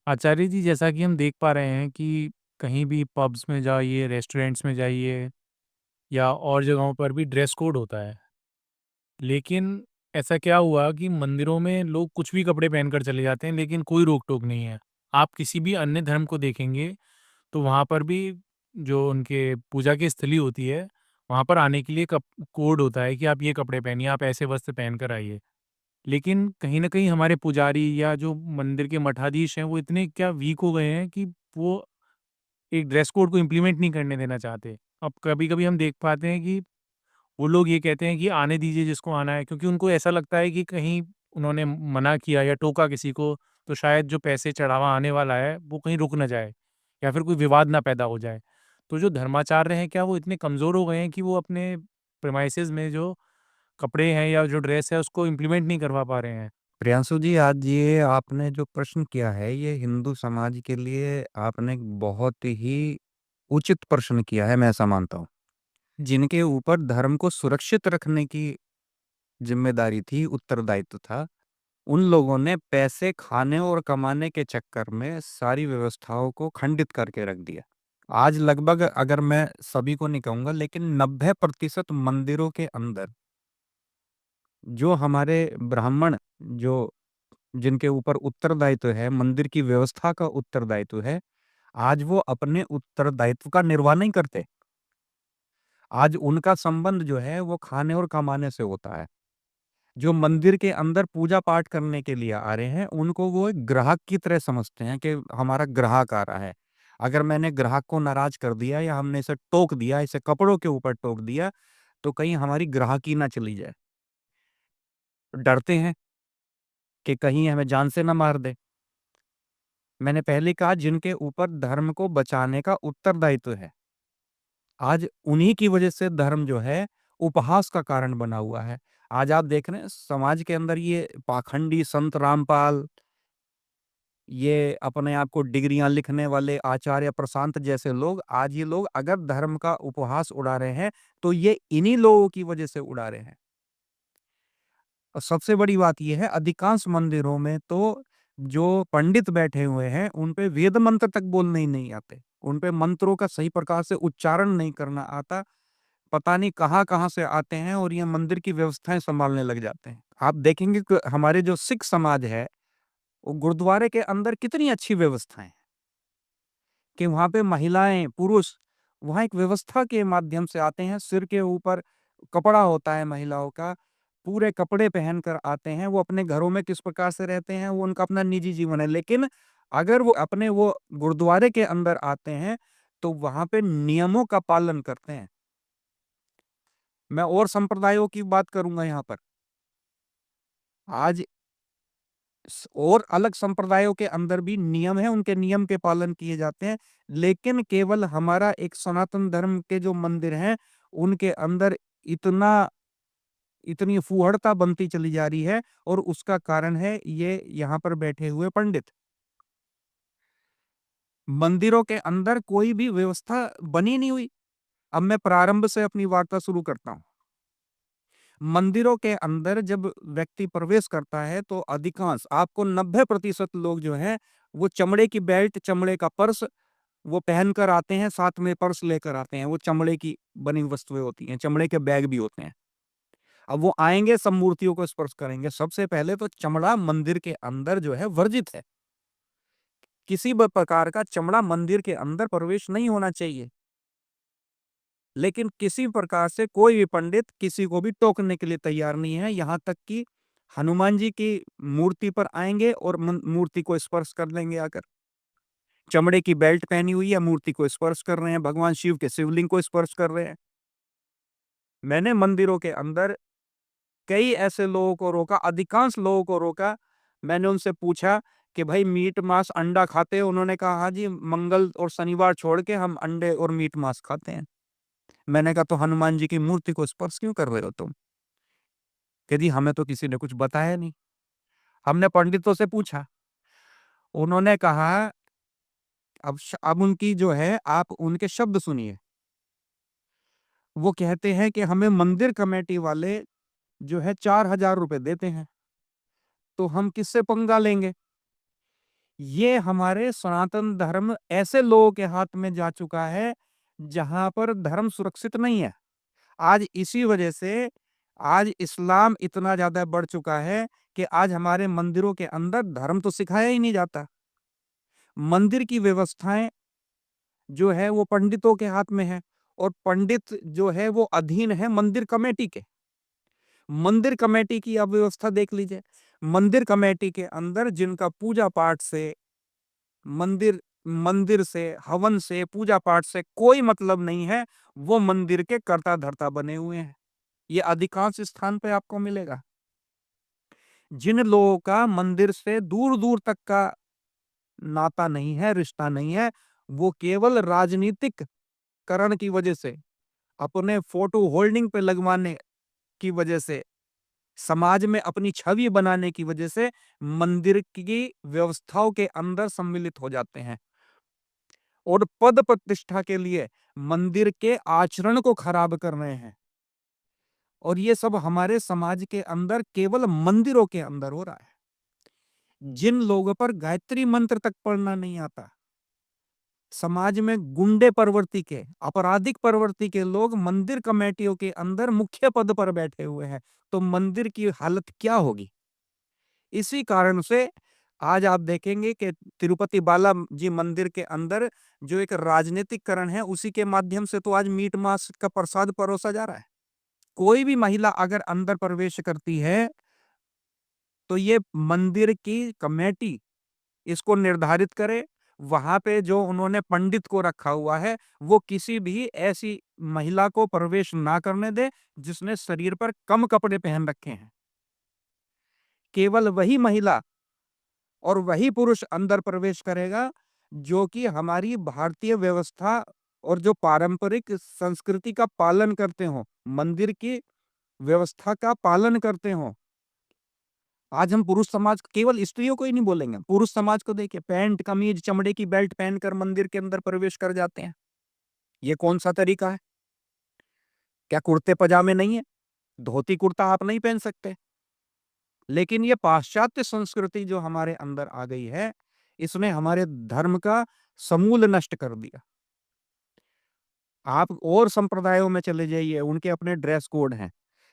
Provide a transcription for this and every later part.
आचार्य जी, जैसा कि हम देख पा रहे हैं कि कहीं भी पब्स में जाइए, रेस्टोरेंट्स में जाइए या और जगहों पर भी ड्रेस कोड होता है। लेकिन ऐसा क्या हुआ कि मंदिरों में लोग कुछ भी कपड़े पहनकर चले जाते हैं, लेकिन कोई रोक-टोक नहीं है। आप किसी भी अन्य धर्म को देखेंगे, तो वहाँ पर भी जो उनके पूजा की स्थली होती है, वहाँ पर आने के लिए कप कोड होता है कि आप ये कपड़े पहनिए, आप ऐसे वस्त्र पहनकर आइए। लेकिन कहीं न कहीं हमारे पुजारी या जो मंदिर के मठाधीश हैं, वो इतने क्या वीक हो गए हैं कि वो एक ड्रेस कोड को इम्प्लीमेंट नहीं करने देना चाहते। अब कभी-कभी हम देख पाते हैं कि वो लोग ये कहते हैं कि आने दीजिए जिसको आना है, क्योंकि उनको ऐसा लगता है कि कहीं उन्होंने मना किया या टोका किसी को, तो शायद जो पैसे चढ़ावा आने वाला है, वो कहीं रुक ना जाए या फिर कोई विवाद ना पैदा हो जाए। तो जो धर्माचार्य हैं, क्या वो इतने कमज़ोर हो गए हैं कि वो अपने प्रेमाइसेज़ में जो कपड़े हैं या जो ड्रेस है, उसको इम्प्लीमेंट नहीं करवा पा रहे हैं? प्रियांशु जी, आज ये आपने जो प्रश्न किया है, ये हिंदू समाज के लिए आपने एक बहुत ही उचित प्रश्न किया है, मैं ऐसा मानता हूँ। जिनके ऊपर धर्म को सुरक्षित रखने की ज़िम्मेदारी थी, उत्तरदायित्व था, उन लोगों ने पैसे खाने और कमाने के चक्कर में सारी व्यवस्थाओं को खंडित करके रख दिया। आज लगभग, अगर मैं सभी को नहीं कहूँगा, लेकिन 90% मंदिरों के अंदर जो हमारे ब्राह्मण, जो जिनके ऊपर उत्तरदायित्व है, मंदिर की व्यवस्था का उत्तरदायित्व है, आज वो अपने उत्तरदायित्व का निर्वाह नहीं करते। आज उनका संबंध जो है वो खाने और कमाने से होता है। जो मंदिर के अंदर पूजा-पाठ करने के लिए आ रहे हैं, उनको वो एक ग्राहक की तरह समझते हैं कि हमारा ग्राहक आ रहा है। अगर मैंने ग्राहक को नाराज़ कर दिया या हमने इसे टोक दिया, इसे कपड़ों के ऊपर टोक दिया, तो कहीं हमारी ग्राहकी ना चली जाए। डरते हैं कि कहीं हमें जान से ना मार दे। मैंने पहले कहा, जिनके ऊपर धर्म को बचाने का उत्तरदायित्व है, आज उन्हीं की वजह से धर्म जो है उपहास का कारण बना हुआ है। आज आप देख रहे हैं समाज के अंदर ये पाखंडी संत रामपाल, ये अपने आप को डिग्रियां लिखने वाले आचार्य प्रशांत जैसे लोग, आज ये लोग अगर धर्म का उपहास उड़ा रहे हैं, तो ये इन्हीं लोगों की वजह से उड़ा रहे हैं। और सबसे बड़ी बात ये है, अधिकांश मंदिरों में तो जो पंडित बैठे हुए हैं, उन पे वेद मंत्र तक बोलने ही नहीं आते। उन पे मंत्रों का सही प्रकार से उच्चारण नहीं करना आता। पता नहीं कहाँ-कहाँ से आते हैं और ये मंदिर की व्यवस्थाएँ सँभालने लग जाते हैं। आप देखेंगे कि हमारे जो सिख समाज है, वो गुरुद्वारे के अंदर कितनी अच्छी व्यवस्थाएँ हैं कि वहाँ पे महिलाएँ, पुरुष वहाँ एक व्यवस्था के माध्यम से आते हैं। सिर के ऊपर कपड़ा होता है महिलाओं का, पूरे कपड़े पहनकर आते हैं। वो अपने घरों में किस प्रकार से रहते हैं, वो उनका अपना निजी जीवन है। लेकिन अगर वो अपने वो गुरुद्वारे के अंदर आते हैं, तो वहाँ पे नियमों का पालन करते हैं। मैं और संप्रदायों की बात करूँगा यहाँ पर। आज और अलग संप्रदायों के अंदर भी नियम है, उनके नियम के पालन किए जाते हैं। लेकिन केवल हमारा एक सनातन धर्म के जो मंदिर हैं, उनके अंदर इतना इतनी फूहड़ता बनती चली जा रही है, और उसका कारण है ये यहाँ पर बैठे हुए पंडित। मंदिरों के अंदर कोई भी व्यवस्था बनी नहीं हुई। अब मैं प्रारंभ से अपनी वार्ता शुरू करता हूँ। मंदिरों के अंदर जब व्यक्ति प्रवेश करता है, तो अधिकांश आपको 90% लोग जो हैं, वो चमड़े की बेल्ट, चमड़े का पर्स वो पहनकर आते हैं, साथ में पर्स लेकर आते हैं। वो चमड़े की बनी वस्तुएँ होती हैं, चमड़े के बैग भी होते हैं। अब वो आएँगे, सब मूर्तियों को स्पर्श करेंगे। सबसे पहले तो चमड़ा मंदिर के अंदर जो है वर्जित है। किसी ब प्रकार का चमड़ा मंदिर के अंदर प्रवेश नहीं होना चाहिए। लेकिन किसी प्रकार से कोई भी पंडित किसी को भी टोकने के लिए तैयार नहीं है। यहाँ तक कि हनुमान जी की मूर्ति पर आएँगे और मूर्ति को स्पर्श कर लेंगे आकर। चमड़े की बेल्ट पहनी हुई है, मूर्ति को स्पर्श कर रहे हैं, भगवान शिव के शिवलिंग को स्पर्श कर रहे हैं। मैंने मंदिरों के अंदर कई ऐसे लोगों को रोका, अधिकांश लोगों को रोका। मैंने उनसे पूछा कि भाई मीट, मांस, अंडा खाते हो? उन्होंने कहा, हाँ जी, मंगल और शनिवार छोड़ के हम अंडे और मीट, मांस खाते हैं। मैंने कहा, तो हनुमान जी की मूर्ति को स्पर्श क्यों कर रहे हो तुम? कह दी, हमें तो किसी ने कुछ बताया नहीं। हमने पंडितों से पूछा, उन्होंने कहा, अब उनकी जो है, आप उनके शब्द सुनिए। वो कहते हैं कि हमें मंदिर कमेटी वाले जो है ₹4000 देते हैं, तो हम किससे पंगा लेंगे? ये हमारे सनातन धर्म ऐसे लोगों के हाथ में जा चुका है जहां पर धर्म सुरक्षित नहीं है। आज इसी वजह से आज इस्लाम इतना ज्यादा बढ़ चुका है कि आज हमारे मंदिरों के अंदर धर्म तो सिखाया ही नहीं जाता। मंदिर की व्यवस्थाएं जो है वो पंडितों के हाथ में है, और पंडित जो है वो अधीन है मंदिर कमेटी के। मंदिर कमेटी की आप व्यवस्था देख लीजिए। मंदिर कमेटी के अंदर जिनका पूजा पाठ से, मंदिर मंदिर से, हवन से, पूजा पाठ से कोई मतलब नहीं है, वो मंदिर के कर्ता धर्ता बने हुए हैं। ये अधिकांश स्थान पे आपको मिलेगा। जिन लोगों का मंदिर से दूर दूर तक का नाता नहीं है, रिश्ता नहीं है, वो केवल राजनीतिक करण की वजह से, अपने फोटो होल्डिंग पे लगवाने की वजह से, समाज में अपनी छवि बनाने की वजह से मंदिर की व्यवस्थाओं के अंदर सम्मिलित हो जाते हैं, और पद प्रतिष्ठा के लिए मंदिर के आचरण को खराब कर रहे हैं। और ये सब हमारे समाज के अंदर केवल मंदिरों के अंदर हो रहा है। जिन लोगों पर गायत्री मंत्र तक पढ़ना नहीं आता, समाज में गुंडे प्रवृत्ति के, आपराधिक प्रवृत्ति के लोग मंदिर कमेटियों के अंदर मुख्य पद पर बैठे हुए हैं, तो मंदिर की हालत क्या होगी। इसी कारण से आज आप देखेंगे कि तिरुपति बालाजी मंदिर के अंदर जो एक राजनीतिकरण है, उसी के माध्यम से तो आज मीट मांस का प्रसाद परोसा जा रहा है। कोई भी महिला अगर अंदर प्रवेश करती है तो ये मंदिर की कमेटी इसको निर्धारित करे। वहां पे जो उन्होंने पंडित को रखा हुआ है, वो किसी भी ऐसी महिला को प्रवेश ना करने दे जिसने शरीर पर कम कपड़े पहन रखे हैं। केवल वही महिला और वही पुरुष अंदर प्रवेश करेगा जो कि हमारी भारतीय व्यवस्था और जो पारंपरिक संस्कृति का पालन करते हो, मंदिर की व्यवस्था का पालन करते हो। आज हम पुरुष समाज, केवल स्त्रियों को ही नहीं बोलेंगे, पुरुष समाज को देखिए, पैंट कमीज चमड़े की बेल्ट पहनकर मंदिर के अंदर प्रवेश कर जाते हैं। ये कौन सा तरीका है? क्या कुर्ते पजामे नहीं है? धोती कुर्ता आप नहीं पहन सकते? लेकिन ये पाश्चात्य संस्कृति जो हमारे अंदर आ गई है, इसने हमारे धर्म का समूल नष्ट कर दिया। आप और संप्रदायों में चले जाइए, उनके अपने ड्रेस कोड हैं,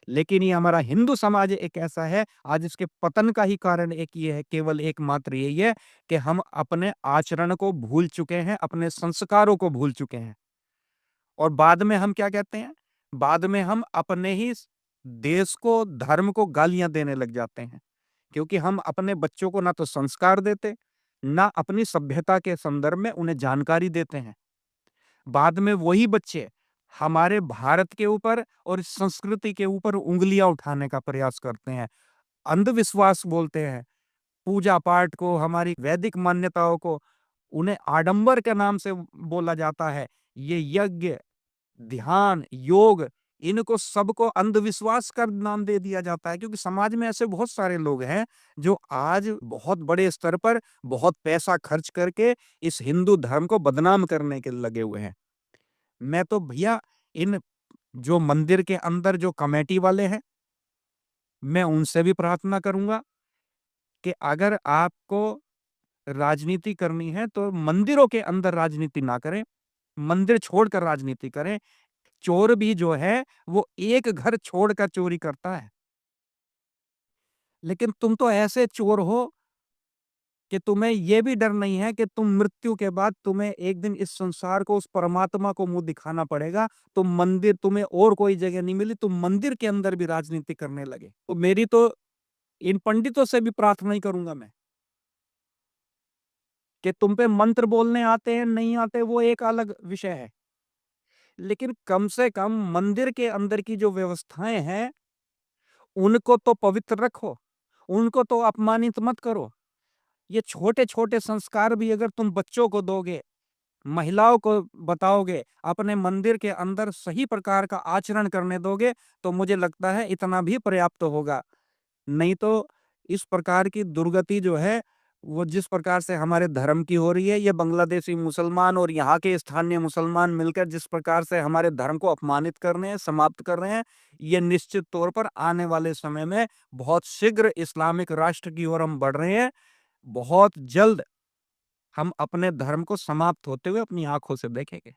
लेकिन ये हमारा हिंदू समाज एक ऐसा है, आज इसके पतन का ही कारण एक ये है, केवल एकमात्र यही है कि हम अपने आचरण को भूल चुके हैं, अपने संस्कारों को भूल चुके हैं। और बाद में हम क्या कहते हैं? बाद में हम अपने ही देश को, धर्म को गालियां देने लग जाते हैं, क्योंकि हम अपने बच्चों को ना तो संस्कार देते, ना अपनी सभ्यता के संदर्भ में उन्हें जानकारी देते हैं। बाद में वही बच्चे हमारे भारत के ऊपर और इस संस्कृति के ऊपर उँगलियां उठाने का प्रयास करते हैं, अंधविश्वास बोलते हैं, पूजा पाठ को, हमारी वैदिक मान्यताओं को उन्हें आडंबर के नाम से बोला जाता है। ये यज्ञ, ध्यान, योग, इनको सबको अंधविश्वास का नाम दे दिया जाता है, क्योंकि समाज में ऐसे बहुत सारे लोग हैं जो आज बहुत बड़े स्तर पर बहुत पैसा खर्च करके इस हिंदू धर्म को बदनाम करने के लगे हुए हैं। मैं तो भैया इन जो मंदिर के अंदर जो कमेटी वाले हैं, मैं उनसे भी प्रार्थना करूंगा कि अगर आपको राजनीति करनी है तो मंदिरों के अंदर राजनीति ना करें, मंदिर छोड़कर राजनीति करें। चोर भी जो है वो एक घर छोड़कर चोरी करता है, लेकिन तुम तो ऐसे चोर हो कि तुम्हें ये भी डर नहीं है कि तुम मृत्यु के बाद तुम्हें एक दिन इस संसार को, उस परमात्मा को मुंह दिखाना पड़ेगा। तो मंदिर तुम्हें और कोई जगह नहीं मिली, तुम मंदिर के अंदर भी राजनीति करने लगे। तो मेरी तो इन पंडितों से भी प्रार्थना ही करूंगा मैं कि तुम पे मंत्र बोलने आते हैं नहीं आते वो एक अलग विषय है, लेकिन कम से कम मंदिर के अंदर की जो व्यवस्थाएं हैं उनको तो पवित्र रखो, उनको तो अपमानित मत करो। ये छोटे-छोटे संस्कार भी अगर तुम बच्चों को दोगे, महिलाओं को बताओगे, अपने मंदिर के अंदर सही प्रकार का आचरण करने दोगे, तो मुझे लगता है इतना भी पर्याप्त होगा। नहीं तो इस प्रकार की दुर्गति जो है, वो जिस प्रकार से हमारे धर्म की हो रही है, ये बांग्लादेशी मुसलमान और यहाँ के स्थानीय मुसलमान मिलकर जिस प्रकार से हमारे धर्म को अपमानित कर रहे हैं, समाप्त कर रहे हैं, ये निश्चित तौर पर आने वाले समय में बहुत शीघ्र इस्लामिक राष्ट्र की ओर हम बढ़ रहे हैं। बहुत जल्द हम अपने धर्म को समाप्त होते हुए अपनी आँखों से देखेंगे।